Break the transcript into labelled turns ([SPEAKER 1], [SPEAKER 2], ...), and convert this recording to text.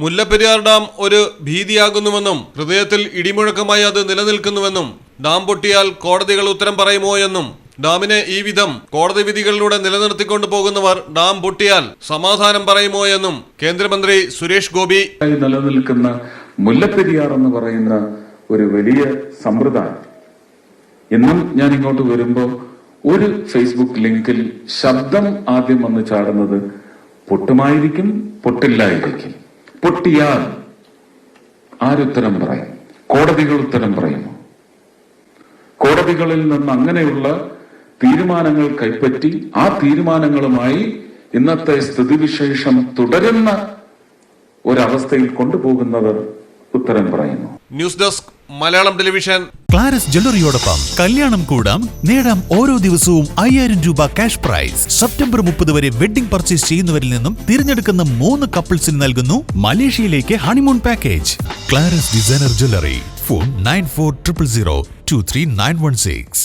[SPEAKER 1] Mullaperiyar dam ഒരു ഭീതിയാകുന്നുവെന്നും ഹൃദയത്തിൽ ഇടിമുഴക്കമായി അത് നിലനിൽക്കുന്നുവെന്നും ഡാം പൊട്ടിയാൽ കോടതികൾ ഉത്തരം പറയുമോ എന്നും ഡാമിനെ ഈ വിധം കോടതി വിധികളിലൂടെ നിലനിർത്തിക്കൊണ്ടു പോകുന്നവർ ഡാം പൊട്ടിയാൽ സമാധാനം പറയുമോ എന്നും കേന്ദ്രമന്ത്രി സുരേഷ് ഗോപി
[SPEAKER 2] നിലനിൽക്കുന്ന മുല്ലപ്പെരിയാർ എന്ന് പറയുന്ന ഒരു വലിയ സമ്പ്രദായം എന്നും ഞാൻ ഇങ്ങോട്ട് വരുമ്പോ ഒരു ഫേസ്ബുക്ക് ലിങ്കിൽ ശബ്ദം ആദ്യം വന്ന് ചാടുന്നത് പൊട്ടുമായിരിക്കും, പൊട്ടില്ലായിരിക്കും. പൊട്ടിയാൽ ആരുത്തരം പറയും? കോടതികൾ ഉത്തരം പറയുമോ? കോടതികളിൽ നിന്ന് അങ്ങനെയുള്ള തീരുമാനങ്ങൾ കൈപ്പറ്റി ആ തീരുമാനങ്ങളുമായി ഇന്നത്തെ സ്ഥിതിവിശേഷം തുടരുന്ന ഒരവസ്ഥയിൽ കൊണ്ടുപോകുന്നവർ ഉത്തരം പറയുന്നു.
[SPEAKER 1] News desk Malayalam television.
[SPEAKER 3] Claras ജ്വല്ലറിയോടൊപ്പം കല്യാണം കൂടാം, നേടാം ഓരോ ദിവസവും 5000 രൂപ ക്യാഷ് പ്രൈസ്. സെപ്റ്റംബർ 30 വരെ വെഡിംഗ് പർച്ചേസ് ചെയ്യുന്നവരിൽ നിന്നും തിരഞ്ഞെടുക്കുന്ന 3 കപ്പിൾസിന് നൽകുന്നു മലേഷ്യയിലേക്ക് honeymoon package. Claras designer jewellery. Phone 9400023916.